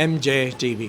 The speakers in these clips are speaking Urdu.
MJ TV।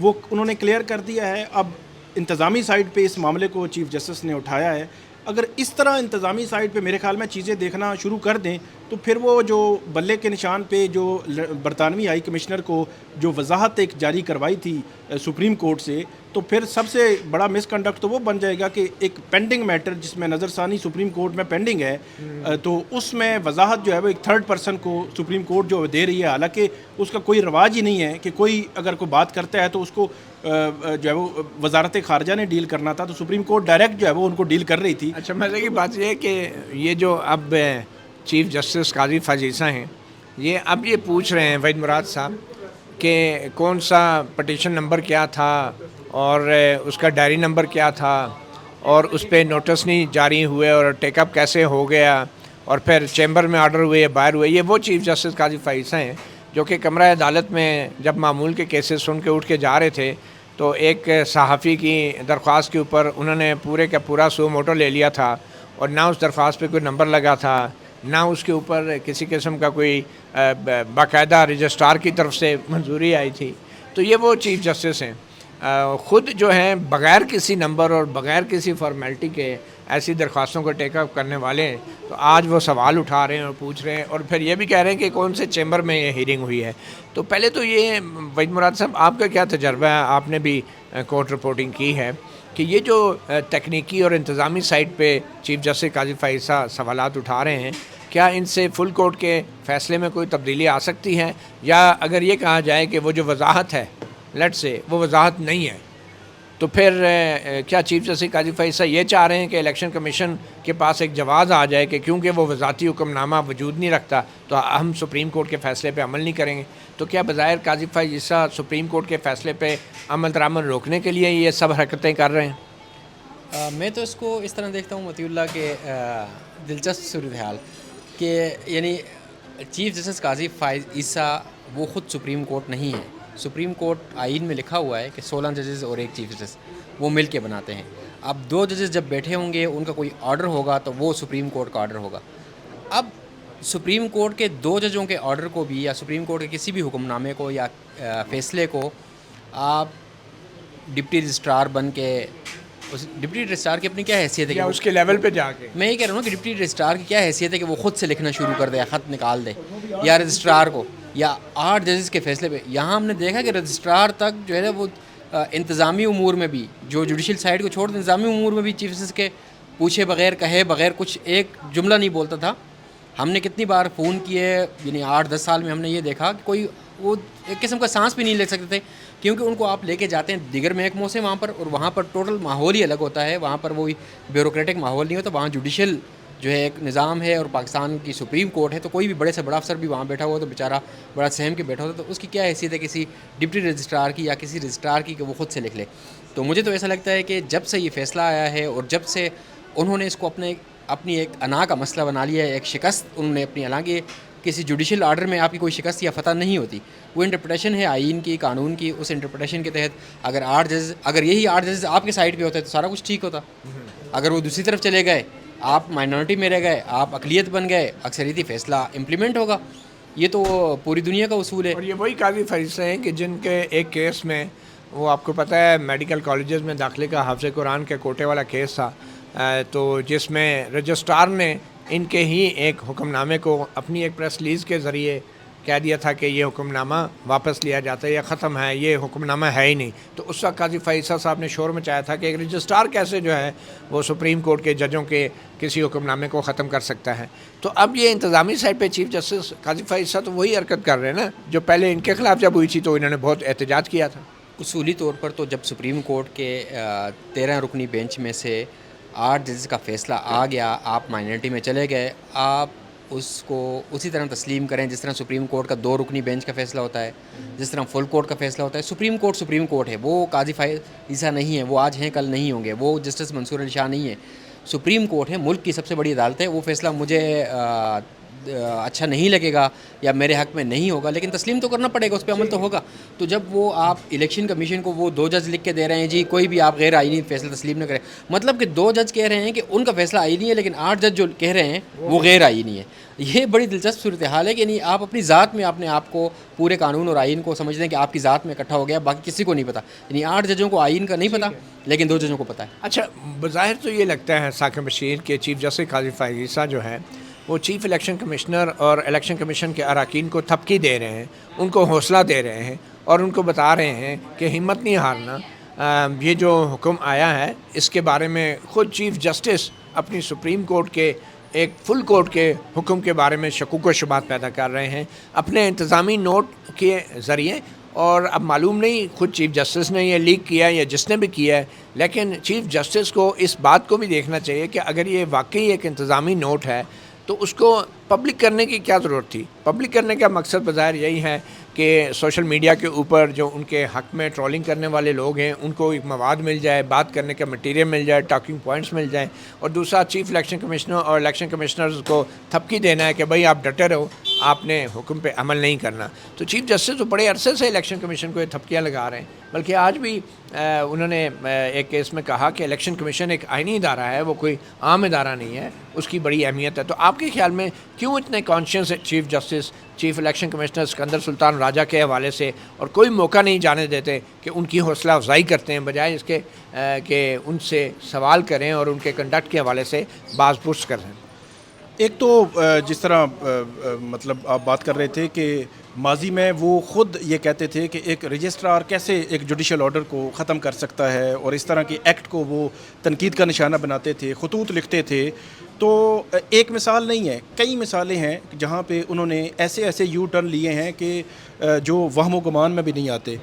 وہ انہوں نے کلیئر کر دیا ہے. اب انتظامی سائڈ پہ اس معاملے کو چیف جسٹس نے اٹھایا ہے. اگر اس طرح انتظامی سائڈ پہ میرے خیال میں چیزیں دیکھنا شروع کر دیں تو پھر وہ جو بلے کے نشان پہ جو برطانوی ہائی کمشنر کو جو وضاحت ایک جاری کروائی تھی سپریم کورٹ سے, تو پھر سب سے بڑا مس کنڈکٹ تو وہ بن جائے گا کہ ایک پینڈنگ میٹر جس میں نظر ثانی سپریم کورٹ میں پینڈنگ ہے, تو اس میں وضاحت جو ہے وہ ایک تھرڈ پرسن کو سپریم کورٹ جو دے رہی ہے, حالانکہ اس کا کوئی رواج ہی نہیں ہے کہ کوئی اگر کوئی بات کرتا ہے تو اس کو جو ہے وہ وزارت خارجہ نے ڈیل کرنا تھا, تو سپریم کورٹ ڈائریکٹ جو ہے وہ ان کو ڈیل کر رہی تھی. اچھا, مزے کی بات یہ ہے کہ یہ جو اب چیف جسٹس قاضی فائز عیسیٰ ہیں, یہ اب یہ پوچھ رہے ہیں وحید مراد صاحب کہ کون سا پٹیشن نمبر کیا تھا اور اس کا ڈائری نمبر کیا تھا اور اس پہ نوٹس نہیں جاری ہوئے اور ٹیک اپ کیسے ہو گیا اور پھر چیمبر میں آرڈر ہوئے یا باہر ہوئے. یہ وہ چیف جسٹس قاضی فائز عیسیٰ ہیں جو کہ کمرہ عدالت میں جب معمول کے کیسز سن کے اٹھ کے جا رہے تھے تو ایک صحافی کی درخواست کے اوپر انہوں نے پورے کا پورا سو موٹو لے لیا تھا اور نہ اس درخواست پہ کوئی نمبر لگا تھا, نہ اس کے اوپر کسی قسم کا کوئی باقاعدہ رجسٹرار کی طرف سے منظوری آئی تھی. تو یہ وہ چیف جسٹس ہیں خود جو ہیں بغیر کسی نمبر اور بغیر کسی فارمیلٹی کے ایسی درخواستوں کو ٹیک اپ کرنے والے ہیں. تو آج وہ سوال اٹھا رہے ہیں اور پوچھ رہے ہیں اور پھر یہ بھی کہہ رہے ہیں کہ کون سے چیمبر میں یہ ہیرنگ ہوئی ہے. تو پہلے تو یہ وحید مراد صاحب آپ کا کیا تجربہ ہے, آپ نے بھی کورٹ رپورٹنگ کی ہے, کہ یہ جو تکنیکی اور انتظامی سائٹ پہ چیف جسٹس قاضی فائز عیسیٰ سوالات اٹھا رہے ہیں, کیا ان سے فل کورٹ کے فیصلے میں کوئی تبدیلی آ سکتی ہے, یا اگر یہ کہا جائے کہ وہ جو وضاحت ہے لیٹ سے وہ وضاحت نہیں ہے, تو پھر کیا چیف جسٹس قاضی فائز عیسیٰ یہ چاہ رہے ہیں کہ الیکشن کمیشن کے پاس ایک جواز آ جائے کہ کیونکہ وہ وضاحتی حکم نامہ وجود نہیں رکھتا تو ہم سپریم کورٹ کے فیصلے پہ عمل نہیں کریں گے؟ تو کیا بظاہر قاضی فائز عیسیٰ سپریم کورٹ کے فیصلے پہ عمل درآمد روکنے کے لیے یہ سب حرکتیں کر رہے ہیں؟ میں تو اس کو اس طرح دیکھتا ہوں مطیع اللہ کہ دلچسپ صورتحال کہ یعنی چیف جسٹس قاضی فائز عیسیٰ وہ خود سپریم کورٹ نہیں ہے. سپریم کورٹ آئین میں لکھا ہوا ہے کہ 16 ججز اور ایک چیف جسٹس وہ مل کے بناتے ہیں. اب 2 ججز جب بیٹھے ہوں گے ان کا کوئی آرڈر ہوگا تو وہ سپریم کورٹ کا آرڈر ہوگا. اب سپریم کورٹ کے 2 ججوں کے آرڈر کو بھی یا سپریم کورٹ کے کسی بھی حکم نامے کو یا فیصلے کو آپ ڈپٹی رجسٹرار بن کے, اس ڈپٹی رجسٹرار کی اپنی کیا حیثیت ہے کہ اس کے لیول پہ جا کے, میں یہ کہہ رہا ہوں کہ ڈپٹی رجسٹرار کی کیا حیثیت ہے کہ وہ خود سے لکھنا شروع کر دے یا خط نکال دے, یا رجسٹرار کو یا 8 ججز کے فیصلے پہ. یہاں ہم نے دیکھا کہ رجسٹرار تک جو ہے وہ انتظامی امور میں بھی, جو جوڈیشل سائڈ کو چھوڑ دیں, انتظامی امور میں بھی چیف جسٹس کے پوچھے بغیر کہے بغیر کچھ ایک جملہ نہیں بولتا تھا. ہم نے کتنی بار فون کیے, یعنی 8-10 سال میں ہم نے یہ دیکھا کہ کوئی وہ ایک قسم کا سانس بھی نہیں لے سکتے تھے, کیونکہ ان کو آپ لے کے جاتے ہیں دیگر محکموں سے وہاں پر, اور وہاں پر ٹوٹل ماحول ہی الگ ہوتا ہے. وہاں پر وہی بیوروکریٹک ماحول نہیں ہوتا, وہاں جوڈیشل جو ہے ایک نظام ہے اور پاکستان کی سپریم کورٹ ہے, تو کوئی بھی بڑے سے بڑا افسر بھی وہاں بیٹھا ہوا تو بیچارہ بڑا سہم کے بیٹھا ہوتا, تو اس کی کیا حیثیت ہے کسی ڈپٹی رجسٹرار کی یا کسی رجسٹرار کی کہ وہ خود سے لکھ لے. تو مجھے تو ایسا لگتا ہے کہ جب سے یہ فیصلہ آیا ہے اور جب سے انہوں نے اس کو اپنی ایک انا کا مسئلہ بنا لیا ہے, ایک شکست انہوں نے اپنی, حالانکہ کسی جوڈیشل آرڈر میں آپ کی کوئی شکست یا فتح نہیں ہوتی, وہ انٹرپریٹیشن ہے آئین کی, قانون کی. اس انٹرپریٹیشن کے تحت اگر یہی 8 ججز آپ کے سائڈ پہ ہوتے تو سارا کچھ ٹھیک ہوتا. اگر وہ دوسری طرف چلے گئے, آپ مائنورٹی میں رہ گئے, آپ اقلیت بن گئے, اکثریتی فیصلہ امپلیمنٹ ہوگا. یہ تو پوری دنیا کا اصول ہے. اور یہ وہی قاضی فائز عیسیٰ ہیں کہ جن کے ایک کیس میں وہ آپ کو پتہ ہے میڈیکل کالجز میں داخلے کا حافظ قرآن کے کوٹے والا کیس تھا, تو جس میں رجسٹرار نے ان کے ہی ایک حکم نامے کو اپنی ایک پریس ریلیز کے ذریعے کہہ دیا تھا کہ یہ حکم نامہ واپس لیا جاتا ہے یا ختم ہے, یہ حکم نامہ ہے ہی نہیں. تو اس وقت قاضی فائز عیسیٰ صاحب نے شور مچایا تھا کہ ایک رجسٹرار کیسے جو ہے وہ سپریم کورٹ کے ججوں کے کسی حکم نامے کو ختم کر سکتا ہے. تو اب یہ انتظامی سائڈ پہ چیف جسٹس قاضی فائز عیسیٰ تو وہی حرکت کر رہے ہیں نا جو پہلے ان کے خلاف جب ہوئی تھی تو انہوں نے بہت احتجاج کیا تھا. اصولی طور پر تو جب سپریم کورٹ کے 13 رکنی بینچ میں سے 8 ججز کا فیصلہ آ گیا, آپ مائنورٹی میں چلے گئے, آپ اس کو اسی طرح تسلیم کریں جس طرح سپریم کورٹ کا 2 رکنی بینچ کا فیصلہ ہوتا ہے, جس طرح فل کورٹ کا فیصلہ ہوتا ہے. سپریم کورٹ ہے, وہ قاضی فائز عیسیٰ نہیں ہے, وہ آج ہیں کل نہیں ہوں گے, وہ جسٹس منصور علی شاہ نہیں ہے. سپریم کورٹ ہے, ملک کی سب سے بڑی عدالت ہے. وہ فیصلہ مجھے اچھا نہیں لگے گا یا میرے حق میں نہیں ہوگا، لیکن تسلیم تو کرنا پڑے گا، اس پہ عمل تو ہوگا. تو جب وہ آپ الیکشن کمیشن کو وہ 2 جج لکھ کے دے رہے ہیں جی کوئی بھی آپ غیر آئینی فیصلہ تسلیم نہ کرے، مطلب کہ 2 جج کہہ رہے ہیں کہ ان کا فیصلہ آئینی ہے، لیکن 8 جج جو کہہ رہے ہیں وہ غیر آئینی ہے. یہ بڑی دلچسپ صورتحال ہے کہ نہیں آپ اپنی ذات میں اپنے آپ کو پورے قانون اور آئین کو سمجھتے ہیں کہ آپ کی ذات میں اکٹھا ہو گیا، باقی کسی کو نہیں پتہ. یعنی 8 ججوں کو آئین کا نہیں پتہ لیکن 2 ججوں کو پتہ ہے. اچھا، بظاہر تو یہ لگتا ہے ثاقب بشیر کہ چیف جسٹس قاضی فائز عیسیٰ جو ہے وہ چیف الیکشن کمشنر اور الیکشن کمیشن کے اراکین کو تھپکی دے رہے ہیں، ان کو حوصلہ دے رہے ہیں اور ان کو بتا رہے ہیں کہ ہمت نہیں ہارنا. یہ جو حکم آیا ہے اس کے بارے میں خود چیف جسٹس اپنی سپریم کورٹ کے ایک فل کورٹ کے حکم کے بارے میں شکوک و شبہات پیدا کر رہے ہیں اپنے انتظامی نوٹ کے ذریعے. اور اب معلوم نہیں خود چیف جسٹس نے یہ لیک کیا یا جس نے بھی کیا ہے، لیکن چیف جسٹس کو اس بات کو بھی دیکھنا چاہیے کہ اگر یہ واقعی ایک انتظامی نوٹ ہے تو اس کو پبلک کرنے کی کیا ضرورت تھی. پبلک کرنے کا مقصد بظاہر یہی ہے کہ سوشل میڈیا کے اوپر جو ان کے حق میں ٹرولنگ کرنے والے لوگ ہیں ان کو ایک مواد مل جائے، بات کرنے کا مٹیریل مل جائے، ٹاکنگ پوائنٹس مل جائیں. اور دوسرا چیف الیکشن کمشنر اور الیکشن کمشنرز کو تھپکی دینا ہے کہ بھئی آپ ڈٹے رہو، آپ نے حکم پہ عمل نہیں کرنا. تو چیف جسٹس تو بڑے عرصے سے الیکشن کمیشن کو یہ تھپکیاں لگا رہے ہیں، بلکہ آج بھی انہوں نے ایک کیس میں کہا کہ الیکشن کمیشن ایک آئینی ادارہ ہے، وہ کوئی عام ادارہ نہیں ہے، اس کی بڑی اہمیت ہے. تو آپ کے خیال میں کیوں اتنے کانشیس ہے chief justice chief election commissioner Sikandar Sultan Raja کے حوالے سے، اور کوئی موقع نہیں جانے دیتے کہ ان کی حوصلہ افزائی کرتے ہیں بجائے اس کے کہ ان سے سوال کریں اور ان کے کنڈکٹ کے حوالے سے باز پرس کریں؟ ایک تو جس طرح مطلب آپ بات کر رہے تھے کہ ماضی میں وہ خود یہ کہتے تھے کہ ایک رجسٹرار کیسے ایک جوڈیشل آرڈر کو ختم کر سکتا ہے، اور اس طرح کے ایکٹ کو وہ تنقید کا نشانہ بناتے تھے، خطوط لکھتے تھے. تو ایک مثال نہیں ہے، کئی مثالیں ہیں جہاں پہ انہوں نے ایسے یو ٹرن لیے ہیں کہ جو وہم و گمان میں بھی نہیں آتے.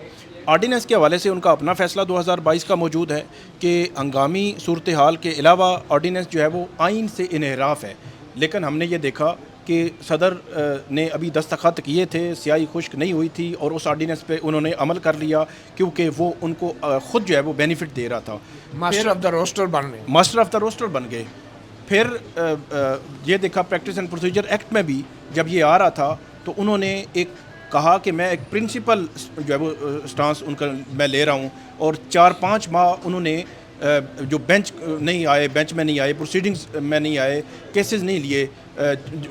آرڈیننس کے حوالے سے ان کا اپنا فیصلہ 2022 کا موجود ہے کہ ہنگامی صورتحال کے علاوہ آرڈیننس جو ہے وہ آئین سے انحراف ہے. لیکن ہم نے یہ دیکھا کہ صدر نے ابھی دستخط کیے تھے، سیاہی خشک نہیں ہوئی تھی، اور اس آرڈیننس پہ انہوں نے عمل کر لیا کیونکہ وہ ان کو خود جو ہے وہ بینیفٹ دے رہا تھا. ماسٹر آف دا روسٹر بن گئے، ماسٹر آف دا روسٹر بن گئے. پھر یہ دیکھا پریکٹس اینڈ پروسیجر ایکٹ میں بھی جب یہ آ رہا تھا تو انہوں نے ایک کہا کہ میں ایک پرنسپل جو ہے وہ سٹانس ان کا میں لے رہا ہوں، اور 4-5 ماہ انہوں نے جو بینچ نہیں آئے، بینچ میں نہیں آئے، پروسیڈنگز میں نہیں آئے، کیسز نہیں لیے،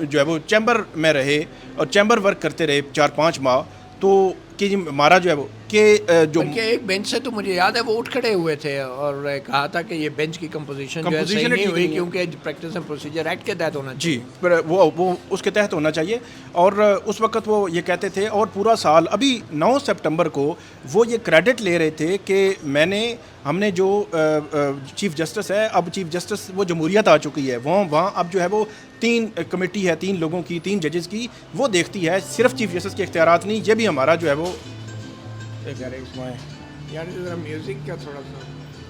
جو ہے وہ چیمبر میں رہے اور چیمبر ورک کرتے رہے 4-5 ماہ. تو کہ ہمارا جو ہے وہ کہ جو ایک بینچ سے تو مجھے یاد ہے وہ اٹھ کھڑے ہوئے تھے اور کہا تھا کہ یہ بینچ کی کمپوزیشن جو ہے صحیح نہیں ہوئی کیونکہ پریکٹس اینڈ پروسیجر ایکٹ کے تحت ہونا چاہیے. جی، وہ اس کے تحت ہونا چاہیے. اور اس وقت وہ یہ کہتے تھے، اور پورا سال ابھی 9 سپٹمبر کو وہ یہ کریڈٹ لے رہے تھے کہ ہم نے جو چیف جسٹس ہے، اب چیف جسٹس وہ جمہوریت آ چکی ہے، وہاں اب جو ہے وہ 3 کمیٹی ہے، 3 لوگوں کی، 3 ججز کی، وہ دیکھتی ہے، صرف چیف جسٹس کے اختیارات نہیں. یہ بھی ہمارا جو ہے وہ یار ذرا میوزک کا تھوڑا سا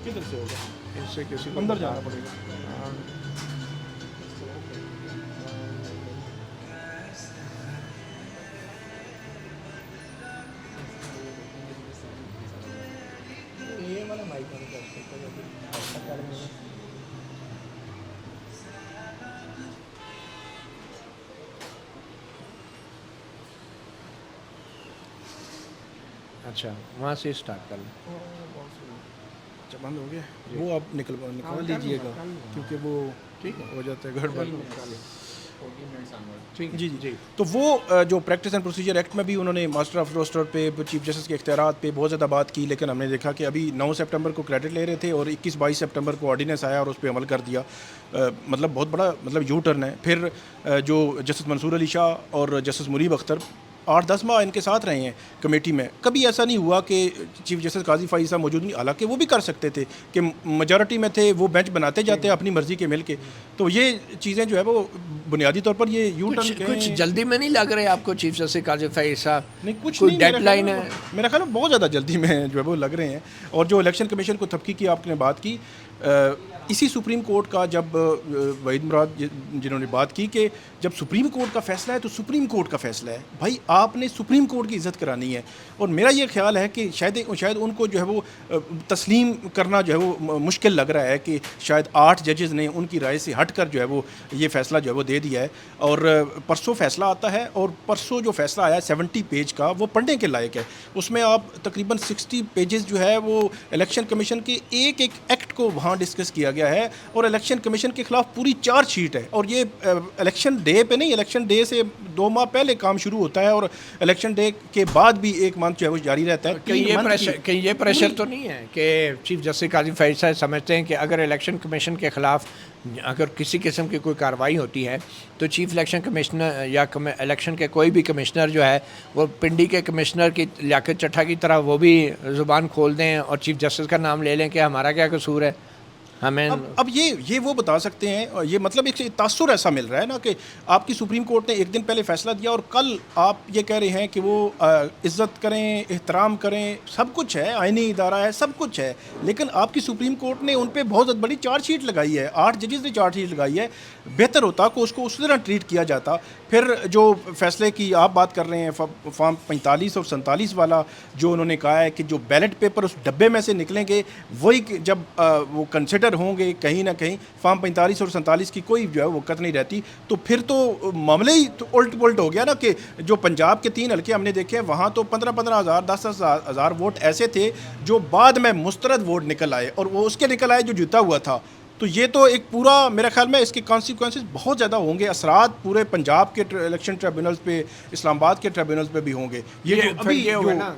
کدھر سے ہوگا، اس سے کسی کو اندر جانا پڑے گا. اچھا وہاں سے اسٹارٹ کر لیں. اچھا بند ہو گیا وہ، آپ نکال لیجیے گا کیونکہ وہ ٹھیک ہو جاتا ہے گڑبڑ. جی. تو وہ جو پریکٹس اینڈ پروسیجر ایکٹ میں بھی انہوں نے ماسٹر آف روسٹر پہ، چیف جسٹس کے اختیارات پہ بہت زیادہ بات کی، لیکن ہم نے دیکھا کہ ابھی 9 سپٹمبر کو کریڈٹ لے رہے تھے اور 21-22 سپٹمبر کو آرڈیننس آیا اور اس پہ عمل کر دیا. مطلب بہت بڑا یو ٹرن ہے. پھر جو جسٹس منصور علی شاہ اور جسٹس منیب اختر 8-10 ماہ ان کے ساتھ رہے ہیں کمیٹی میں. کبھی ایسا نہیں ہوا کہ چیف جسٹس قاضی فائز صاحب موجود نہیں، حالانکہ وہ بھی کر سکتے تھے کہ میجورٹی میں تھے، وہ بینچ بناتے جاتے اپنی مرضی کے مل کے. تو یہ چیزیں جو ہے وہ بنیادی طور پر یہ یو ٹرن کچھ جلدی میں نہیں لگ رہے آپ کو چیف جسٹس قاضی فائز صاحب؟ نہیں، کچھ کوئی ڈیڈ لائن ہے؟ میرا خیال ہے بہت زیادہ جلدی میں جو ہے وہ لگ رہے ہیں. اور جو الیکشن کمیشن کو تھپکی کی آپ نے بات کی، اسی سپریم کورٹ کا جب وحید مراد جنہوں نے بات کی کہ جب سپریم کورٹ کا فیصلہ ہے تو سپریم کورٹ کا فیصلہ ہے. بھائی آپ نے سپریم کورٹ کی عزت کرانی ہے. اور میرا یہ خیال ہے کہ شاید ان کو جو ہے وہ تسلیم کرنا جو ہے وہ مشکل لگ رہا ہے کہ شاید 8 ججز نے ان کی رائے سے ہٹ کر جو ہے وہ یہ فیصلہ جو ہے وہ دے دیا ہے. اور پرسوں فیصلہ آتا ہے, اور پرسوں جو فیصلہ آیا 70 پیج کا, وہ پڑھنے کے لائق ہے. اس میں آپ تقریباً 60 پیجز جو ہے وہ الیکشن کمیشن کے ایک ایکٹ کو وہاں ڈسکس کیا گیا ہے, اور الیکشن کمیشن کے خلاف پوری چارج شیٹ ہے. اور یہ الیکشن ڈے پہ نہیں, الیکشن ڈے سے 2 ماہ پہلے کام شروع ہوتا ہے, اور الیکشن ڈے کے بعد بھی 1 منتھ جو ہے وہ جاری رہتا ہے. کہیں یہ پریشر تو نہیں ہے کہ چیف جسٹس قاضی فیض صاحب سمجھتے ہیں کہ اگر الیکشن کمیشن کے خلاف اگر کسی قسم کی کوئی کارروائی ہوتی ہے تو چیف الیکشن کمشنر یا الیکشن کے کوئی بھی کمشنر جو ہے وہ پنڈی کے کمشنر کی لیاقت چٹھا کی طرح وہ بھی زبان کھول دیں اور چیف جسٹس کا نام لے لیں کہ ہمارا کیا قصور ہے, ہمیں اب یہ وہ بتا سکتے ہیں. یہ مطلب ایک تاثر ایسا مل رہا ہے نا کہ آپ کی سپریم کورٹ نے 1 دن پہلے فیصلہ دیا, اور کل آپ یہ کہہ رہے ہیں کہ وہ عزت کریں, احترام کریں, سب کچھ ہے, آئینی ادارہ ہے, سب کچھ ہے, لیکن آپ کی سپریم کورٹ نے ان پہ بہت بڑی چارج شیٹ لگائی ہے. 8 ججز نے چارج شیٹ لگائی ہے. بہتر ہوتا کہ اس کو اس طرح ٹریٹ کیا جاتا. پھر جو فیصلے کی آپ بات کر رہے ہیں فارم 45 اور 47 والا, جو انہوں نے کہا ہے کہ جو بیلٹ پیپر اس ڈبے میں سے نکلیں گے وہی جب وہ کنسیڈر ہوں گے کہیں نہ کہیں, فارم 45 اور 47 کی کوئی جو ہے وقت نہیں رہتی, تو پھر تو معاملے ہی تو الٹ پلٹ ہو گیا نا. کہ جو پنجاب کے 3 حلقے ہم نے دیکھے وہاں تو 15,000 10,000 ووٹ ایسے تھے جو بعد میں مسترد ووٹ نکل آئے, اور وہ اس کے نکل آئے جو جیتا ہوا تھا. تو یہ تو ایک پورا میرے خیال میں اس کے کانسیکوینسز بہت زیادہ ہوں گے, اثرات پورے پنجاب کے الیکشن ٹریبونلز پہ, اسلام آباد کے ٹریبونلز پہ بھی ہوں گے. یہ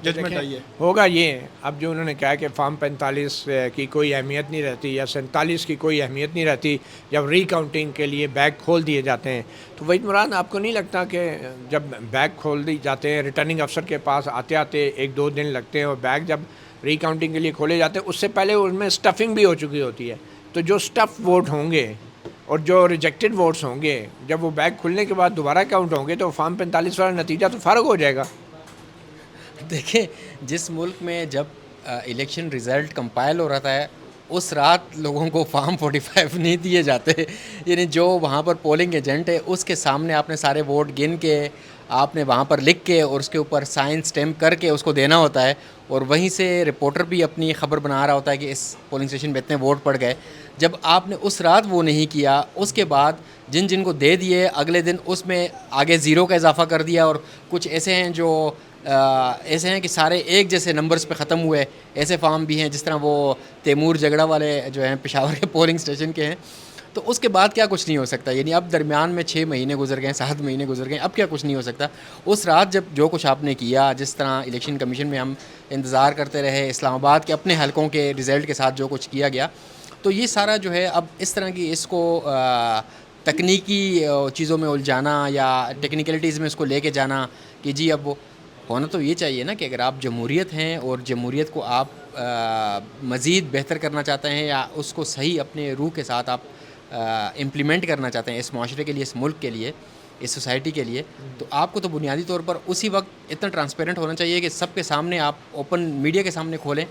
ججمنٹ آئی ہے ہوگا یہ. اب جو انہوں نے کہا کہ فارم 45 کی کوئی اہمیت نہیں رہتی یا 47 کی کوئی اہمیت نہیں رہتی جب ری کاؤنٹنگ کے لیے بیگ کھول دیے جاتے ہیں, تو وہی مراد آپ کو نہیں لگتا کہ جب بیگ کھول دی جاتے ہیں ریٹرننگ افسر کے پاس آتے آتے 1-2 دن لگتے ہیں, اور بیگ جب ری کاؤنٹنگ کے لیے کھولے جاتے ہیں اس سے پہلے ان میں اسٹفنگ بھی ہو چکی ہوتی ہے, تو جو اسٹف ووٹ ہوں گے اور جو ریجیکٹڈ ووٹس ہوں گے جب وہ بیگ کھلنے کے بعد دوبارہ کاؤنٹ ہوں گے تو فارم 45 والا نتیجہ تو فرق ہو جائے گا. دیکھیں, جس ملک میں جب الیکشن ریزلٹ کمپائل ہو رہا ہے اس رات لوگوں کو فارم 45 نہیں دیے جاتے, یعنی جو وہاں پر پولنگ ایجنٹ ہے اس کے سامنے آپ نے سارے ووٹ گن کے آپ نے وہاں پر لکھ کے اور اس کے اوپر سائن سٹیمپ کر کے اس کو دینا ہوتا ہے, اور وہیں سے رپورٹر بھی اپنی خبر بنا رہا ہوتا ہے کہ اس پولنگ اسٹیشن میں اتنے ووٹ پڑ گئے. جب آپ نے اس رات وہ نہیں کیا, اس کے بعد جن کو دے دیے اگلے دن اس میں آگے 0 کا اضافہ کر دیا, اور کچھ ایسے ہیں جو ایسے ہیں کہ سارے ایک جیسے نمبرز پہ ختم ہوئے, ایسے فارم بھی ہیں جس طرح وہ تیمور جگڑا والے جو ہیں پشاور کے پولنگ اسٹیشن کے ہیں. تو اس کے بعد کیا کچھ نہیں ہو سکتا, یعنی اب درمیان میں 6 مہینے گزر گئے, 7 مہینے گزر گئے, اب کیا کچھ نہیں ہو سکتا. اس رات جب جو کچھ آپ نے کیا, جس طرح الیکشن کمیشن میں ہم انتظار کرتے رہے, اسلام آباد کے اپنے حلقوں کے رزلٹ کے ساتھ جو کچھ کیا گیا, تو یہ سارا جو ہے اب اس طرح کی اس کو تکنیکی چیزوں میں الجھانا یا ٹیکنیکلٹیز میں اس کو لے کے جانا کہ جی اب وہ ہونا تو یہ چاہیے نا کہ اگر آپ جمہوریت ہیں اور جمہوریت کو آپ مزید بہتر کرنا چاہتے ہیں یا اس کو صحیح اپنے روح کے ساتھ آپ امپلیمنٹ کرنا چاہتے ہیں اس معاشرے کے لیے, اس ملک کے لیے, اس سوسائٹی کے لیے, تو آپ کو تو بنیادی طور پر اسی وقت اتنا ٹرانسپیرنٹ ہونا چاہیے کہ سب کے سامنے آپ اوپن میڈیا کے سامنے کھولیں,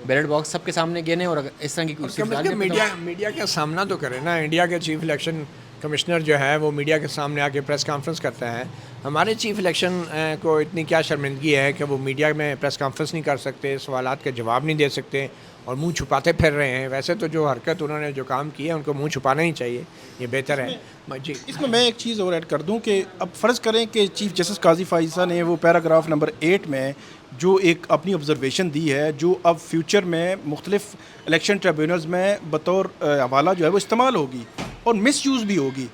بیلٹ باکس سب کے سامنے گنے, اور اس طرح کی میڈیا کا سامنا تو کرے نا. انڈیا کے چیف الیکشن کمشنر جو ہے وہ میڈیا کے سامنے آ کے پریس کانفرنس کرتا ہے. ہمارے چیف الیکشن کو اتنی کیا شرمندگی ہے کہ وہ میڈیا میں پریس کانفرنس نہیں کر سکتے, سوالات کے جواب نہیں دے سکتے اور منہ چھپاتے پھر رہے ہیں. ویسے تو جو حرکت انہوں نے جو کام کیا ہے ان کو منہ چھپانا ہی چاہیے, یہ بہتر ہے. جی, اس میں ایک چیز اور ایڈ کر دوں کہ اب فرض کریں کہ چیف جسٹس قاضی فائز صاحب نے وہ پیراگراف نمبر 8 میں جو ایک اپنی آبزرویشن دی ہے, جو اب فیوچر میں مختلف الیکشن ٹریبونلز میں بطور حوالہ جو ہے وہ استعمال ہوگی اور مس یوز بھی ہوگی.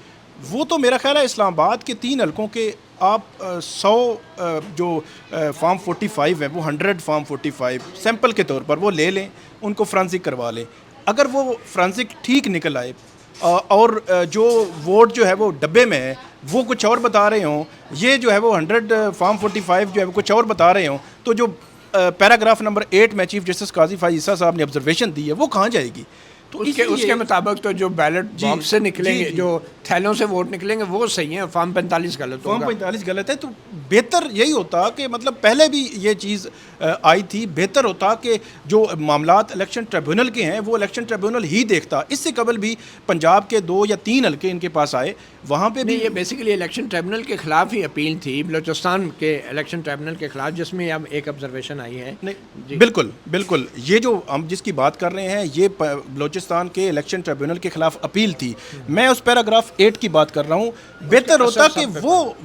وہ تو میرا خیال ہے اسلام آباد کے 3 حلقوں کے آپ 100 جو فارم 45 ہے وہ 100 فارم 45 سیمپل کے طور پر وہ لے لیں, ان کو فرانسک کروا لیں. اگر وہ فرانسک ٹھیک نکل آئے اور جو ووٹ جو ہے وہ ڈبے میں ہے وہ کچھ اور بتا رہے ہوں, یہ جو ہے وہ 100 فارم 45 جو ہے وہ کچھ اور بتا رہے ہوں, تو جو پیراگراف نمبر 8 میں چیف جسٹس قاضی فائز عیسیٰ صاحب نے آبزرویشن دی ہے وہ کہاں جائے گی؟ تو اس کے مطابق تو جو بیلٹ باکس سے نکلیں گے، جو تھیلوں سے ووٹ نکلیں گے وہ صحیح ہیں، فارم 45 غلط ہوگا. فارم 45 غلط ہے. تو بہتر یہی ہوتا کہ مطلب پہلے بھی یہ چیز آئی تھی، بہتر ہوتا کہ جو معاملات الیکشن ٹریبیونل کے ہیں وہ الیکشن ٹریبیونل ہی دیکھتا. اس سے قبل بھی پنجاب کے 2 یا 3 حلقے ان کے پاس آئے، وہاں پہ بھی یہ بیسیکلی الیکشن ٹریبونل کے خلاف ہی اپیل تھی، بلوچستان کے الیکشن ٹریبونل کے خلاف، جس میں اب ایک آبزرویشن آئی ہے. بالکل بالکل یہ جو ہم جس کی بات کر رہے ہیں یہ بلوچستان کے الیکشن ٹریبیونل کے خلاف اپیل تھی. میں اس پیراگراف 8 کی بات کر رہا ہوں. بہتر ہوتا کہ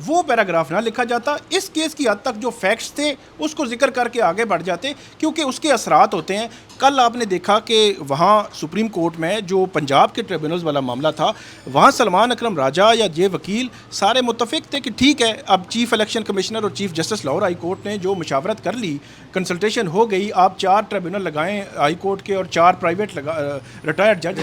وہ پیراگراف نہ لکھا جاتا. اس کیس کی حد تک جو فیکٹس تھے اس کو ذکر کر کے آگے بڑھ جاتے، کیونکہ اس کے اثرات ہوتے ہیں. کل آپ نے دیکھا کہ وہاں سپریم کورٹ میں جو پنجاب کے ٹریبونلز والا معاملہ تھا، وہاں سلمان اکرم راجہ یا یہ وکیل سارے متفق تھے کہ ٹھیک ہے، اب چیف الیکشن کمشنر اور chief justice Lahore high court نے جو مشاورت کر لی، کنسلٹیشن ہو گئی، آپ 4 ٹریبونل لگائیں ہائی کورٹ کے اور 4 پرائیویٹ ریٹائرڈ جج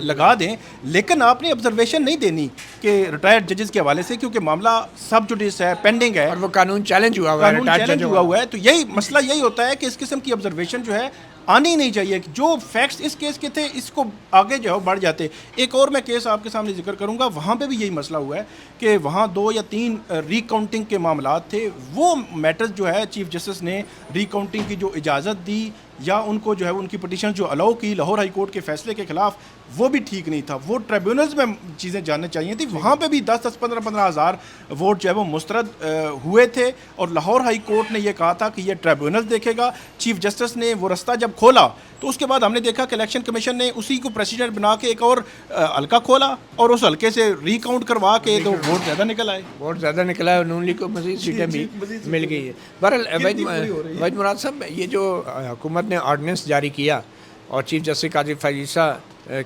لگا دیں. لیکن آپ نے آبزرویشن نہیں دینی کہ ریٹائرڈ ججز کے حوالے سے، کیونکہ معاملہ سب جوڈیس ہے، پینڈنگ ہے، اور وہ قانون چیلنج ہوا ہے. تو یہی مسئلہ یہی ہوتا ہے کہ اس قسم کی آبزرویشن جو ہے آنی نہیں چاہیے. جو فیکٹس اس کیس کے تھے اس کو آگے جو ہے بڑھ جاتے. ایک اور میں کیس آپ کے سامنے ذکر کروں گا، وہاں پہ بھی یہی مسئلہ ہوا ہے کہ وہاں 2 یا 3 ری کاؤنٹنگ کے معاملات تھے. وہ میٹرز جو ہے چیف جسٹس نے ری کاؤنٹنگ کی جو اجازت دی یا ان کو جو ہے ان کی پٹیشن جو الاؤ کی لاہور ہائی کورٹ کے فیصلے کے خلاف، وہ بھی ٹھیک نہیں تھا. وہ ٹریبیونلز میں چیزیں جاننے چاہیے تھی. وہاں پہ بھی 10-10 15-15 ہزار ووٹ جو ہے وہ مسترد ہوئے تھے، اور لاہور ہائی کورٹ نے یہ کہا تھا کہ یہ ٹریبیونل دیکھے گا. چیف جسٹس نے وہ رستہ جب کھولا تو اس کے بعد ہم نے دیکھا کہ الیکشن کمیشن نے اسی کو پریسیڈنٹ بنا کے ایک اور حلقہ کھولا اور اس حلقے سے ری کاؤنٹ کروا کے تو ووٹ زیادہ نکل آئے. ووٹ زیادہ نکلا ہے، نون لیگ کو مزید سیٹیں بھی مل گئی ہے. بہرحال وحید مراد صاحب، یہ جو حکومت نے آرڈیننس جاری کیا اور چیف جسٹس قاضی فائزہ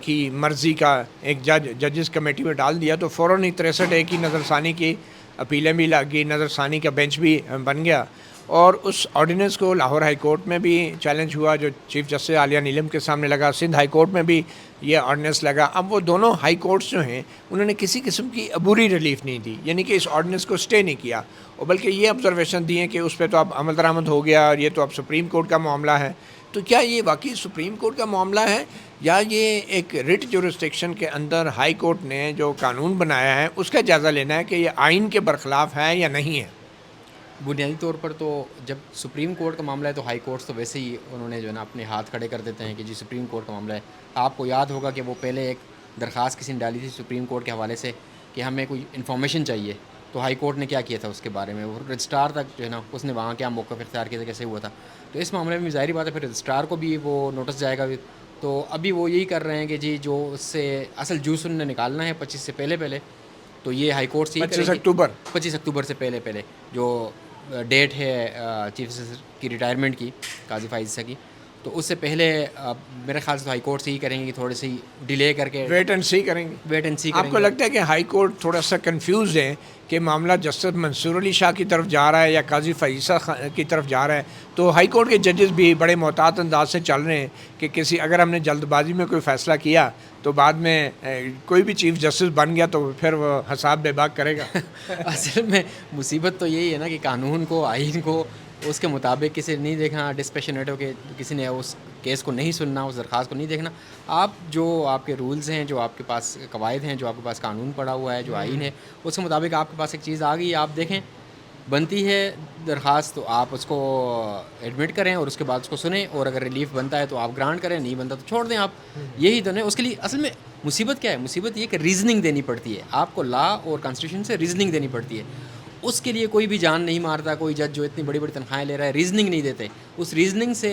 کی مرضی کا ایک ججز کمیٹی میں ڈال دیا، تو فوراً ہی 63 کی نظر ثانی کی اپیلیں بھی لگ گئی، نظر ثانی کا بینچ بھی بن گیا، اور اس آرڈیننس کو لاہور ہائی کورٹ میں بھی چیلنج ہوا جو چیف جسٹس عالیہ نیلم کے سامنے لگا. سندھ ہائی کورٹ میں بھی یہ آرڈیننس لگا. اب وہ دونوں ہائی کورٹس جو ہیں انہوں نے کسی قسم کی عبوری ریلیف نہیں دی، یعنی کہ اس آرڈیننس کو سٹے نہیں کیا، اور بلکہ یہ آبزرویشن دی ہیں کہ اس پہ تو اب عمل درآمد ہو گیا اور یہ تو اب سپریم کورٹ کا معاملہ ہے. تو کیا یہ واقعی سپریم کورٹ کا معاملہ ہے، یا یہ ایک ریٹ جورسڈکشن کے اندر ہائی کورٹ نے جو قانون بنایا ہے اس کا جائزہ لینا ہے کہ یہ آئین کے برخلاف ہے یا نہیں ہے؟ بنیادی طور پر تو جب سپریم کورٹ کا معاملہ ہے تو ہائی کورٹس تو ویسے ہی انہوں نے جو ہے نا اپنے ہاتھ کھڑے کر دیتے ہیں کہ جی سپریم کورٹ کا معاملہ ہے. آپ کو یاد ہوگا کہ وہ پہلے ایک درخواست کسی نے ڈالی تھی سپریم کورٹ کے حوالے سے کہ ہمیں کوئی انفارمیشن چاہیے، تو ہائی کورٹ نے کیا کیا تھا اس کے بارے میں، وہ رجسٹرار تک جو ہے نا اس نے وہاں کیا موقف اختیار کیا تھا، کیسے ہوا تھا. تو اس معاملے میں ظاہری بات ہے پھر رجسٹرار کو بھی وہ نوٹس جائے گا. تو ابھی وہ یہی کر رہے ہیں کہ جی جو اس سے اصل جوس انہوں نے نکالنا ہے 25 سے پہلے، تو یہ ہائی کورٹ سے 25 اکتوبر سے پہلے جو ڈیٹ ہے چیف جسٹس کی ریٹائرمنٹ کی قاضی فائزہ کی، تو اس سے پہلے میرے خیال سے تو ہائی کورٹ سے ہی کریں گے کہ تھوڑی سی ڈیلے کر کے ویٹ اینڈ سی کریں گے. آپ کو لگتا ہے کہ ہائی کورٹ تھوڑا سا کنفیوز ہے کہ معاملہ جسٹس منصور علی شاہ کی طرف جا رہا ہے یا قاضی فائزہ کی طرف جا رہا ہے؟ تو ہائی کورٹ کے ججز بھی بڑے محتاط انداز سے چل رہے ہیں کہ اگر ہم نے جلد بازی میں کوئی فیصلہ کیا تو بعد میں کوئی بھی چیف جسٹس بن گیا تو پھر وہ حساب بے باک کرے گا. اصل میں مصیبت تو یہی ہے نا کہ قانون کو، آئین کو اس کے مطابق کسی نہیں دیکھنا، ڈسپیشنیٹ ہو کے کسی نے اس کیس کو نہیں سننا، اس درخواست کو نہیں دیکھنا. آپ جو آپ کے رولز ہیں، جو آپ کے پاس قواعد ہیں، جو آپ کے پاس قانون پڑا ہوا ہے، جو آئین ہے، اس کے مطابق آپ کے پاس ایک چیز آ گئی، آپ دیکھیں بنتی ہے درخواست تو آپ اس کو ایڈمٹ کریں اور اس کے بعد اس کو سنیں، اور اگر ریلیف بنتا ہے تو آپ گرانٹ کریں، نہیں بنتا تو چھوڑ دیں. آپ یہی تو نہیں. اس کے لیے اصل میں مصیبت کیا ہے؟ مصیبت یہ کہ ریزننگ دینی پڑتی ہے آپ کو، لا اور کانسٹیٹیوشن سے ریزننگ دینی پڑتی ہے. اس کے لیے کوئی بھی جان نہیں مارتا. کوئی جج جو اتنی بڑی بڑی تنخواہیں لے رہا ہے ریزننگ نہیں دیتے. اس ریزننگ سے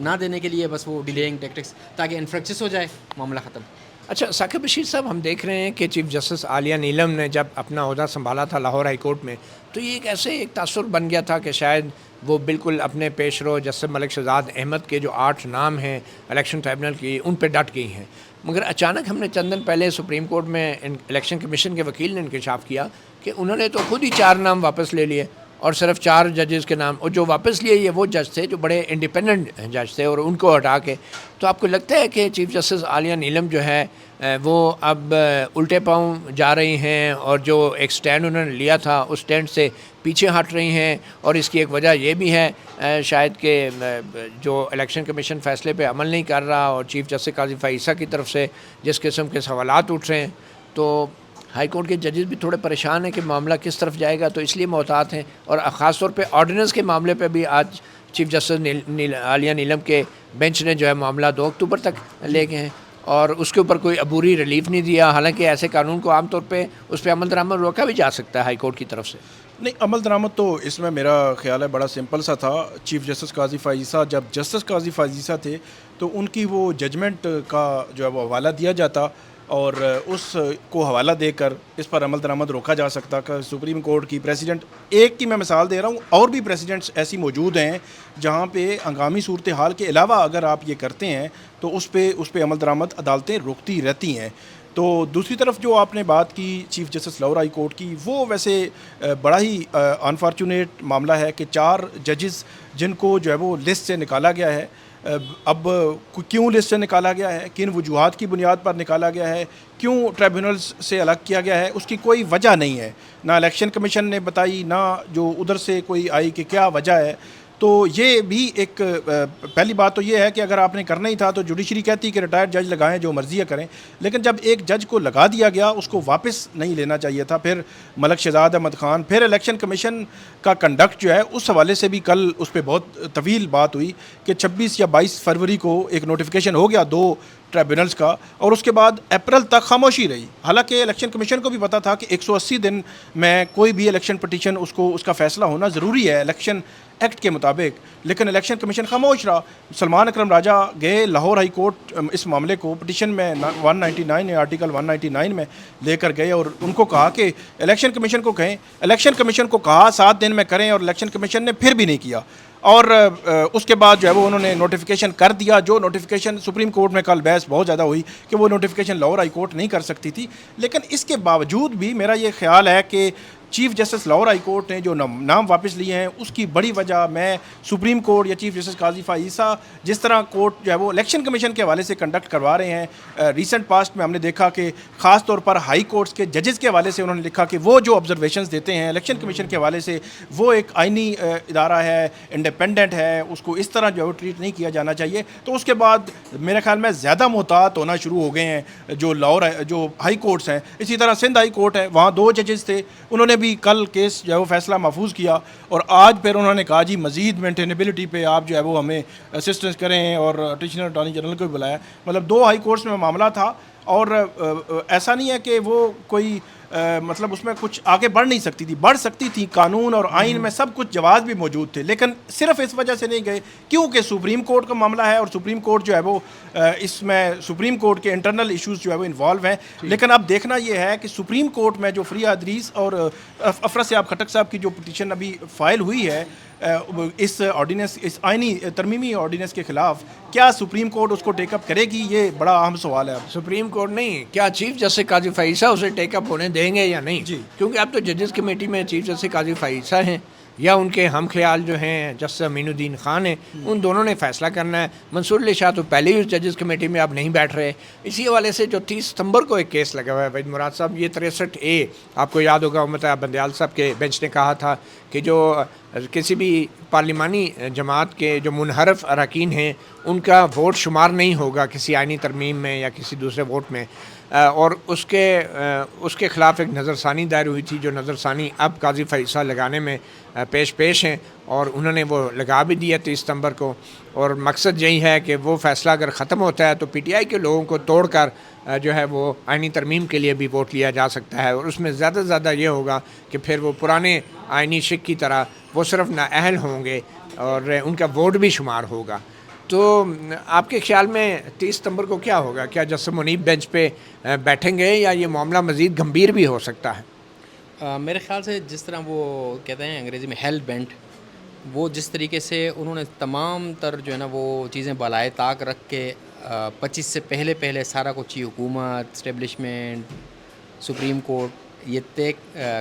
نہ دینے کے لیے بس وہ ڈیلیئنگ ٹیکٹکس تاکہ انفریکچس ہو جائے، معاملہ ختم. اچھا ثاقب بشیر صاحب، ہم دیکھ رہے ہیں کہ چیف جسٹس عالیہ نیلم نے جب اپنا عہدہ سنبھالا تھا لاہور ہائی کورٹ میں، تو یہ ایک تاثر بن گیا تھا کہ شاید وہ بالکل اپنے پیش رو جسٹس ملک شہزاد احمد کے جو 8 نام ہیں الیکشن ٹرائبونل کی، ان پہ ڈٹ گئی ہیں. مگر اچانک ہم نے چند دن پہلے سپریم کورٹ میں الیکشن کمیشن کے وکیل نے انکشاف کیا کہ انہوں نے تو خود ہی 4 نام واپس لے لیے اور صرف 4 ججز کے نام، اور جو واپس لیے یہ وہ جج تھے جو بڑے انڈیپینڈنٹ جج تھے، اور ان کو ہٹا کے تو آپ کو لگتا ہے کہ چیف جسٹس عالیہ نیلم جو ہے وہ اب الٹے پاؤں جا رہی ہیں، اور جو ایک سٹینڈ انہوں نے لیا تھا اس سٹینڈ سے پیچھے ہٹ رہی ہیں؟ اور اس کی ایک وجہ یہ بھی ہے شاید کہ جو الیکشن کمیشن فیصلے پہ عمل نہیں کر رہا، اور چیف جسٹس قاضی فائزہ کی طرف سے جس قسم کے سوالات اٹھ رہے ہیں، تو ہائی کورٹ کے ججز بھی تھوڑے پریشان ہیں کہ معاملہ کس طرف جائے گا، تو اس لیے محتاط ہیں۔ اور خاص طور پہ آرڈیننس کے معاملے پہ بھی آج چیف جسٹس عالیہ نیلم کے بینچ نے جو ہے معاملہ 2 اکتوبر تک لے گئے ہیں، اور اس کے اوپر کوئی عبوری ریلیف نہیں دیا، حالانکہ ایسے قانون کو عام طور پہ اس پہ عمل درآمد روکا بھی جا سکتا ہے ہائی کورٹ کی طرف سے۔ نہیں، عمل درآمد تو اس میں میرا خیال ہے بڑا سمپل سا تھا۔ چیف جسٹس قاضی فائزہ جب جسٹس قاضی فائزہ تھے تو ان کی وہ ججمنٹ کا جو ہے وہ حوالہ دیا جاتا، اور اس کو حوالہ دے کر اس پر عمل درآمد روکا جا سکتا کہ سپریم کورٹ کی پریسیڈنٹ، ایک کی میں مثال دے رہا ہوں، اور بھی پریسیڈنٹس ایسی موجود ہیں جہاں پہ ہنگامی صورتحال کے علاوہ اگر آپ یہ کرتے ہیں تو اس پہ عمل درآمد عدالتیں روکتی رہتی ہیں۔ تو دوسری طرف جو آپ نے بات کی chief justice Lahore high court کی، وہ ویسے بڑا ہی انفارچونیٹ معاملہ ہے کہ 4 ججز جن کو جو ہے وہ لسٹ سے نکالا گیا ہے، اب کیوں لسٹ سے نکالا گیا ہے، کن وجوہات کی بنیاد پر نکالا گیا ہے، کیوں ٹریبیونلز سے الگ کیا گیا ہے، اس کی کوئی وجہ نہیں ہے، نہ الیکشن کمیشن نے بتائی، نہ جو ادھر سے کوئی آئی کہ کیا وجہ ہے۔ تو یہ بھی ایک پہلی بات تو یہ ہے کہ اگر آپ نے کرنا ہی تھا تو جوڈیشری کہتی کہ ریٹائرڈ جج لگائیں، جو مرضی کریں، لیکن جب ایک جج کو لگا دیا گیا اس کو واپس نہیں لینا چاہیے تھا۔ پھر ملک شہزاد احمد خان، پھر الیکشن کمیشن کا کنڈکٹ جو ہے اس حوالے سے بھی کل اس پہ بہت طویل بات ہوئی کہ 26 یا 22 فروری کو ایک نوٹیفیکیشن ہو گیا 2 ٹریبیونلز کا، اور اس کے بعد اپریل تک خاموشی رہی، حالانکہ الیکشن کمیشن کو بھی پتا تھا کہ 180 دن میں کوئی بھی الیکشن پٹیشن اس کا فیصلہ ہونا ضروری ہے الیکشن ایکٹ کے مطابق، لیکن الیکشن کمیشن خاموش رہا۔ سلمان اکرم راجہ گئے لاہور ہائی کورٹ اس معاملے کو پٹیشن میں 199 آرٹیکل 199 میں لے کر گئے، اور ان کو کہا کہ الیکشن کمیشن کو کہیں، الیکشن کمیشن کو کہا 7 دن میں کریں، اور الیکشن کمیشن نے پھر بھی نہیں کیا، اور اس کے بعد جو ہے وہ انہوں نے نوٹیفیکیشن کر دیا، جو نوٹیفیکیشن سپریم کورٹ میں کل بحث بہت زیادہ ہوئی کہ وہ نوٹیفیکیشن لاہور ہائی کورٹ نہیں کر سکتی تھی، لیکن اس کے باوجود بھی میرا یہ خیال ہے کہ chief justice Lahore high court نے جو نام واپس لیے ہیں اس کی بڑی وجہ میں سپریم کورٹ یا چیف جسٹس قاضی فائزہ جس طرح کورٹ جو ہے وہ الیکشن کمیشن کے حوالے سے کنڈکٹ کروا رہے ہیں، ریسنٹ پاسٹ میں ہم نے دیکھا کہ خاص طور پر ہائی کورٹس کے ججز کے حوالے سے انہوں نے لکھا کہ وہ جو آبزرویشنز دیتے ہیں الیکشن کمیشن کے حوالے سے، وہ ایک آئینی ادارہ ہے، انڈیپینڈنٹ ہے، اس کو اس طرح جو ہے وہ ٹریٹ نہیں کیا جانا چاہیے۔ تو اس کے بعد میرے خیال میں زیادہ محتاط ہونا شروع ہو گئے ہیں جو ہائی کورٹس ہیں۔ اسی طرح سندھ ہائی کورٹ ہے، وہاں 2 ججز تھے، انہوں نے بھی کل کیس جو ہے وہ فیصلہ محفوظ کیا، اور آج پھر انہوں نے کہا جی مزید مینٹینیبلٹی پہ آپ جو ہے وہ ہمیں اسسٹنس کریں، اور ایڈیشنل اٹارنی جنرل کو بھی بلایا۔ مطلب 2 ہائی کورٹس میں معاملہ تھا، اور ایسا نہیں ہے کہ وہ کوئی مطلب اس میں کچھ آگے بڑھ نہیں سکتی تھی، بڑھ سکتی تھی، قانون اور آئین میں سب کچھ جواز بھی موجود تھے، لیکن صرف اس وجہ سے نہیں گئے کیونکہ سپریم کورٹ کا معاملہ ہے، اور سپریم کورٹ جو ہے وہ اس میں سپریم کورٹ کے انٹرنل ایشوز جو ہے وہ انوالو ہیں۔ لیکن اب دیکھنا یہ ہے کہ سپریم کورٹ میں جو فریہ ادریس اور افرا سیاب خٹک صاحب کی جو پٹیشن ابھی فائل ہوئی ہے اس آرڈیننس، اس آئینی ترمیمی آرڈیننس کے خلاف، کیا سپریم کورٹ اس کو ٹیک اپ کرے گی؟ یہ بڑا اہم سوال ہے۔ اب سپریم کورٹ نہیں، کیا چیف جسٹس قاضی فائزہ اسے ٹیک اپ ہونے دیں گے یا نہیں؟ جی، کیونکہ اب تو ججز کمیٹی میں چیف جسٹس قاضی فائزہ ہیں یا ان کے ہم خیال جو ہیں جسٹس امین الدین خان ہیں، ان دونوں نے فیصلہ کرنا ہے۔ منصور علی شاہ تو پہلے ہی اس ججز کمیٹی میں اب نہیں بیٹھ رہے۔ اسی حوالے سے جو 30 ستمبر کو ایک کیس لگا ہوا ہے وحید مراد صاحب، یہ 63A، آپ کو یاد ہوگا امت بندیال صاحب کے بینچ نے کہا تھا کہ جو کسی بھی پارلیمانی جماعت کے جو منحرف اراکین ہیں ان کا ووٹ شمار نہیں ہوگا کسی آئینی ترمیم میں یا کسی دوسرے ووٹ میں، اور اس کے خلاف ایک نظر ثانی دائر ہوئی تھی، جو نظر ثانی اب قاضی فائزہ لگانے میں پیش ہیں، اور انہوں نے وہ لگا بھی دیا 30 ستمبر کو۔ اور مقصد یہی ہے کہ وہ فیصلہ اگر ختم ہوتا ہے تو پی ٹی آئی کے لوگوں کو توڑ کر جو ہے وہ آئینی ترمیم کے لیے بھی ووٹ لیا جا سکتا ہے، اور اس میں زیادہ سے زیادہ یہ ہوگا کہ پھر وہ پرانے آئینی شک کی طرح وہ صرف نااہل ہوں گے اور ان کا ووٹ بھی شمار ہوگا۔ تو آپ کے خیال میں 30 ستمبر کو کیا ہوگا؟ کیا جسٹس منیب بینچ پہ بیٹھیں گے یا یہ معاملہ مزید گمبھیر بھی ہو سکتا ہے؟ میرے خیال سے جس طرح وہ کہتے ہیں انگریزی میں ہیل بینٹ، وہ جس طریقے سے انہوں نے تمام تر جو ہے نا وہ چیزیں بالائے طاق رکھ کے 25 سے پہلے سارا کچھ ہی حکومت، اسٹیبلشمنٹ، سپریم کورٹ یہ طے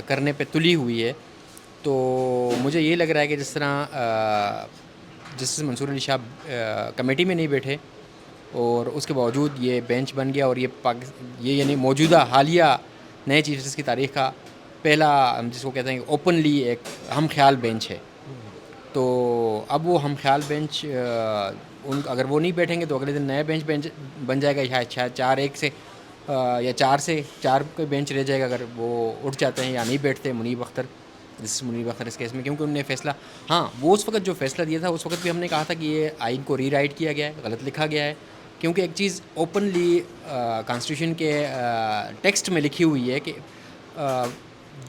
کرنے پہ تلی ہوئی ہے، تو مجھے یہ لگ رہا ہے کہ جس طرح جسٹس منصور علی شاہ کمیٹی میں نہیں بیٹھے اور اس کے باوجود یہ بینچ بن گیا، اور یہ یعنی موجودہ حالیہ نئے چیف جسٹس کی تاریخ کا پہلا، ہم جس کو کہتے ہیں اوپنلی ایک ہم خیال بینچ ہے. تو اب وہ ہم خیال بینچ اگر وہ نہیں بیٹھیں گے تو اگلے دن نیا بینچ بن جائے گا، شاید 4-1 سے یا 4 کا بینچ رہ جائے گا اگر وہ اٹھ جاتے ہیں یا نہیں بیٹھتے. منیب اختر اس کیس میں، کیونکہ انہوں نے فیصلہ، ہاں وہ اس وقت جو فیصلہ دیا تھا اس وقت بھی ہم نے کہا تھا کہ یہ آئین کو ری رائٹ کیا گیا ہے، غلط لکھا گیا ہے. کیونکہ ایک چیز اوپنلی کانسٹیٹیوشن کے ٹیکسٹ میں لکھی ہوئی ہے کہ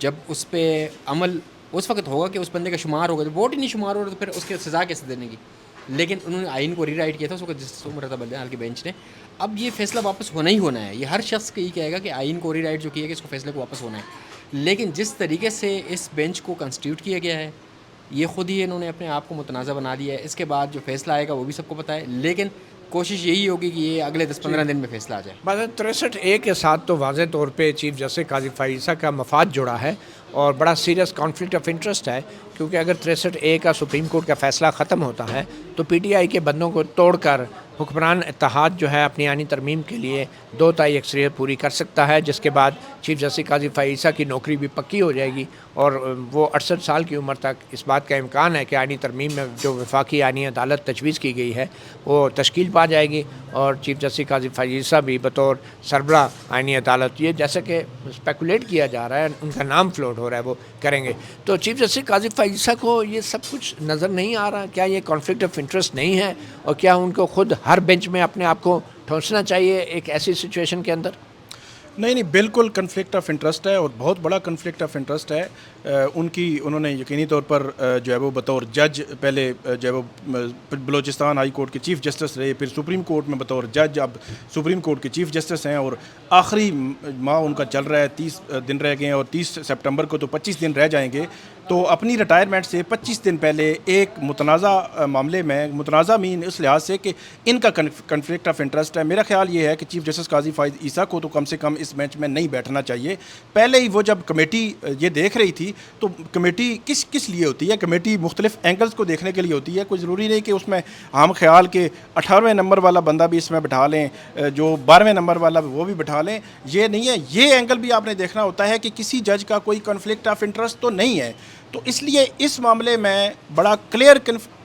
جب اس پہ عمل اس وقت ہوگا کہ اس بندے کا شمار ہوگا. جب ووٹ ہی نہیں شمار ہو رہا تو پھر اس کی سزا کیسے دینے کی. لیکن انہوں نے آئین کو ری رائٹ کیا تھا اس وقت جس مرتبہ بلدیال کے بینچ نے. اب یہ فیصلہ واپس ہونا ہی ہونا ہے. یہ ہر شخص یہ کہے گا کہ آئین کو ری رائٹ جو کیا کہ اس کو فیصلے کو واپس ہونا ہے. لیکن جس طریقے سے اس بینچ کو کنسٹیٹیوٹ کیا گیا ہے یہ خود ہی انہوں نے اپنے آپ کو متنازع بنا دیا ہے. اس کے بعد جو فیصلہ آئے گا وہ بھی سب کو پتہ ہے، لیکن کوشش یہی ہوگی کہ یہ اگلے 10-15 دن میں فیصلہ آ جائے. بعد 63A کے ساتھ تو واضح طور پہ چیف جسٹس قاضی فائز کا مفاد جڑا ہے اور بڑا سیریس کانفلکٹ آف انٹرسٹ ہے. کیونکہ اگر 63A کا سپریم کورٹ کا فیصلہ ختم ہوتا ہے تو پی ٹی آئی کے بندوں کو توڑ کر حکمران اتحاد جو ہے اپنی آئینی ترمیم کے لیے 2 تہائی اکثریت پوری کر سکتا ہے، جس کے بعد چیف جسٹس قاضی فائز کی نوکری بھی پکی ہو جائے گی اور وہ 68 سال کی عمر تک اس بات کا امکان ہے کہ آئینی ترمیم میں جو وفاقی آئینی عدالت تجویز کی گئی ہے وہ تشکیل پا جائے گی. اور چیف جسٹس قاضی فائز بھی بطور سربراہ آئینی عدالت، یہ جیسے کہ اسپیکولیٹ کیا جا رہا ہے، ان کا نام فلوٹ ہو رہا ہے، وہ کریں گے. تو چیف جسٹس قاضی فائز کو یہ سب کچھ نظر نہیں آ رہا؟ کیا یہ کانفلکٹ آف انٹرسٹ نہیں ہے؟ اور کیا ان کو خود ہر بینچ میں اپنے آپ کو ٹھونسنا چاہیے ایک ایسی سچویشن کے اندر؟ نہیں، بالکل کنفلکٹ آف انٹرسٹ ہے اور بہت بڑا کنفلکٹ آف انٹرسٹ ہے. انہوں نے یقینی طور پر جو ہے وہ بطور جج پہلے جو ہے وہ بلوچستان ہائی کورٹ کے چیف جسٹس رہے، پھر سپریم کورٹ میں بطور جج، اب سپریم کورٹ کے چیف جسٹس ہیں اور آخری ماہ ان کا چل رہا ہے. 30 دن رہ گئے ہیں اور 30 سپٹمبر کو تو 25 دن رہ جائیں گے. تو اپنی ریٹائرمنٹ سے 25 دن پہلے ایک متنازع معاملے میں، متنازع مین اس لحاظ سے کہ ان کا کنفلکٹ آف انٹرسٹ ہے. میرا خیال یہ ہے کہ چیف جسٹس قاضی فائز عیسیٰ کو تو کم سے کم اس بینچ میں نہیں بیٹھنا چاہیے. پہلے ہی وہ جب کمیٹی یہ دیکھ رہی تھی تو کمیٹی کس لیے ہوتی ہے؟ کمیٹی مختلف اینگلز کو دیکھنے کے لیے ہوتی ہے. کوئی ضروری نہیں کہ اس میں ہم خیال کے 18ویں نمبر والا بندہ بھی اس میں بٹھا لیں، جو 12ویں نمبر والا وہ بھی بٹھا لیں. یہ نہیں ہے. یہ اینگل بھی آپ نے دیکھنا ہوتا ہے کہ کسی جج کا کوئی کنفلکٹ آف انٹرسٹ تو نہیں ہے. تو اس لیے اس معاملے میں بڑا کلیئر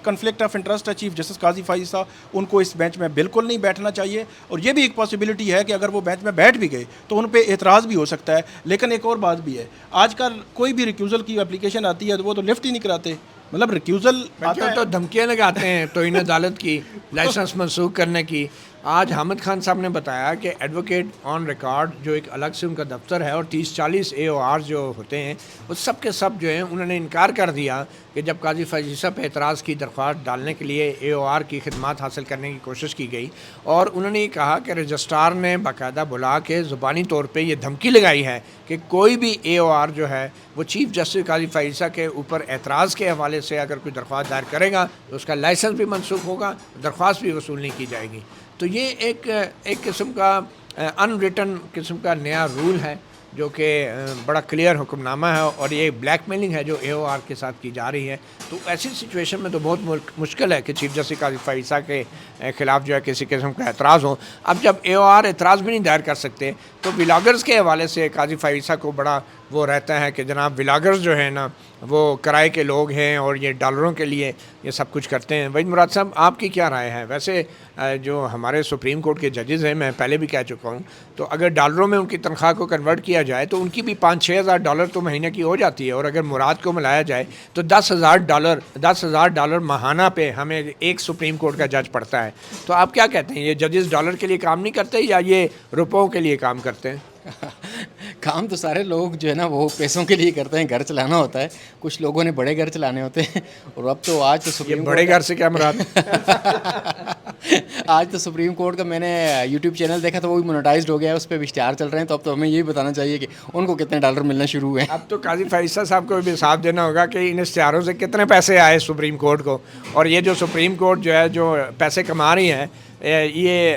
کنفلکٹ آف انٹرسٹ ہے چیف جسٹس قاضی فائز صاحب. ان کو اس بینچ میں بالکل نہیں بیٹھنا چاہیے. اور یہ بھی ایک پاسبلٹی ہے کہ اگر وہ بینچ میں بیٹھ بھی گئے تو ان پہ اعتراض بھی ہو سکتا ہے. لیکن ایک اور بات بھی ہے، آج کل کوئی بھی ریکیوزل کی اپلیکیشن آتی ہے تو وہ تو لفٹ ہی نہیں کراتے. مطلب ریکیوزل تو دھمکیاں لگاتے ہیں توہین عدالت کی، لائسنس منسوخ کرنے کی. آج حامد خان صاحب نے بتایا کہ ایڈوکیٹ آن ریکارڈ جو ایک الگ سے ان کا دفتر ہے اور 30-40 AOR جو ہوتے ہیں وہ سب کے سب جو ہیں انہوں نے انکار کر دیا کہ جب قاضی فائز صاحب پہ اعتراض کی درخواست ڈالنے کے لیے AOR کی خدمات حاصل کرنے کی کوشش کی گئی. اور انہوں نے یہ کہا کہ رجسٹرار نے باقاعدہ بلا کے زبانی طور پہ یہ دھمکی لگائی ہے کہ کوئی بھی AOR جو ہے وہ چیف جسٹس قاضی فائز صاحب کے اوپر اعتراض کے حوالے سے اگر کوئی درخواست دائر کرے گا تو اس کا لائسنس بھی منسوخ ہوگا، درخواست بھی وصول نہیں کی جائے گی. تو یہ ایک قسم کا ان ریٹن قسم کا نیا رول ہے جو کہ بڑا کلیئر حکم نامہ ہے اور یہ بلیک میلنگ ہے جو AOR کے ساتھ کی جا رہی ہے. تو ایسی سچویشن میں تو بہت مشکل ہے کہ چیف جسٹس قاضی فائز کے خلاف جو ہے کسی قسم کا اعتراض ہو. اب جب AOR اعتراض بھی نہیں دائر کر سکتے تو ولاگرز کے حوالے سے قاضی فائز کو بڑا وہ رہتا ہے کہ جناب ولاگرز جو ہیں نا وہ کرائے کے لوگ ہیں اور یہ ڈالروں کے لیے یہ سب کچھ کرتے ہیں. وحید مراد صاحب آپ کی کیا رائے ہے؟ ویسے جو ہمارے سپریم کورٹ کے ججز ہیں، میں پہلے بھی کہہ چکا ہوں، تو اگر ڈالروں میں ان کی تنخواہ کو کنورٹ کیا جائے تو ان کی بھی 5-6 ہزار ڈالر تو مہینے کی ہو جاتی ہے. اور اگر مراد کو ملایا جائے تو 10,000 ڈالر ماہانہ پہ ہمیں ایک سپریم کورٹ کا جج پڑتا ہے. تو آپ کیا کہتے ہیں، یہ ججز ڈالر کے لیے کام نہیں کرتے یا یہ روپوں کے لیے کام کرتے ہیں؟ کام تو سارے لوگ جو ہے نا وہ پیسوں کے لیے کرتے ہیں. گھر چلانا ہوتا ہے. کچھ لوگوں نے بڑے گھر چلانے ہوتے ہیں اور اب تو آج تو سپریم بڑے گھر سے کیا مراد؟ آج تو سپریم کورٹ کا میں نے یوٹیوب چینل دیکھا تو وہ بھی مونیٹائزڈ ہو گیا ہے، اس پہ بھی اشتہار چل رہے ہیں. تو اب تو ہمیں یہی بتانا چاہیے کہ ان کو کتنے ڈالر ملنا شروع ہوئے ہیں. اب تو قاضی فائز صاحب کو بھی حساب دینا ہوگا کہ ان اشتہاروں سے کتنے پیسے آئے سپریم کورٹ کو. اور یہ جو سپریم کورٹ جو ہے جو پیسے کما رہی ہے یہ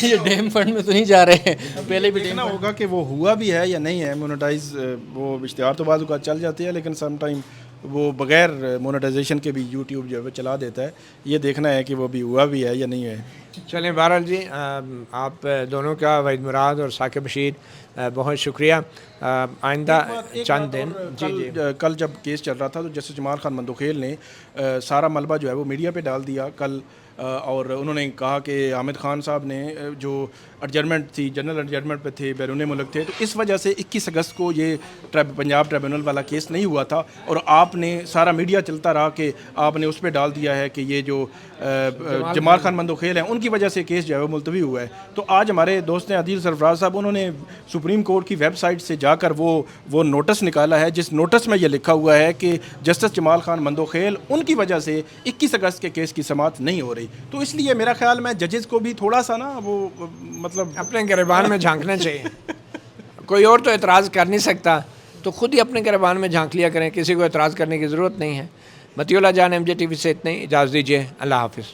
یہ ڈیم فنڈ میں تو نہیں جا رہے ہیں, پہلے بھی دیکھنا ہوگا کہ وہ ہوا بھی ہے یا نہیں ہے مونیٹائز. وہ اشتہار تو بعض اوقات چل جاتے ہیں لیکن سم ٹائم وہ بغیر مونیٹائزیشن کے بھی یوٹیوب جو ہے وہ چلا دیتا ہے. یہ دیکھنا ہے کہ وہ بھی ہوا بھی ہے یا نہیں ہے. چلیں بہرحال جی, آپ دونوں کا, وحید مراد اور ثاقب بشیر, بہت شکریہ. آئندہ چند دن کل جب کیس چل رہا تھا تو جسٹس جمال خان مندوخیل نے سارا ملبہ جو ہے وہ میڈیا پہ ڈال دیا کل, اور انہوں نے کہا کہ حامد خان صاحب نے جو ایڈجرمنٹ تھی, جنرل ایڈجرمنٹ پہ تھے, بیرون ملک تھے, تو اس وجہ سے 21 اگست کو یہ پنجاب ٹریبونل والا کیس نہیں ہوا تھا, اور آپ نے سارا میڈیا چلتا رہا کہ آپ نے اس پہ ڈال دیا ہے کہ یہ جو جمال خان مندوخیل ہیں ان کی وجہ سے کیس جو ہے وہ ملتوی ہوا ہے. تو آج ہمارے دوست ہیں عادل سرفراز صاحب, انہوں نے سپریم کورٹ کی ویب سائٹ سے جا کر وہ نوٹس نکالا ہے, جس نوٹس میں یہ لکھا ہوا ہے کہ جسٹس جمال خان مندوخیل ان کی وجہ سے 21 اگست کے کیس کی سماعت نہیں ہو رہی. تو اس لیے میرا خیال میں ججز کو بھی تھوڑا سا نا وہ مطلب اپنے گریبان میں جھانکنا چاہیے. کوئی اور تو اعتراض کر نہیں سکتا, تو خود ہی اپنے گریبان میں جھانک لیا کریں, کسی کو اعتراض کرنے کی ضرورت نہیں ہے. مطیع اللہ جان, MJ TV سے اتنے, اجازت دیجیے, اللہ حافظ.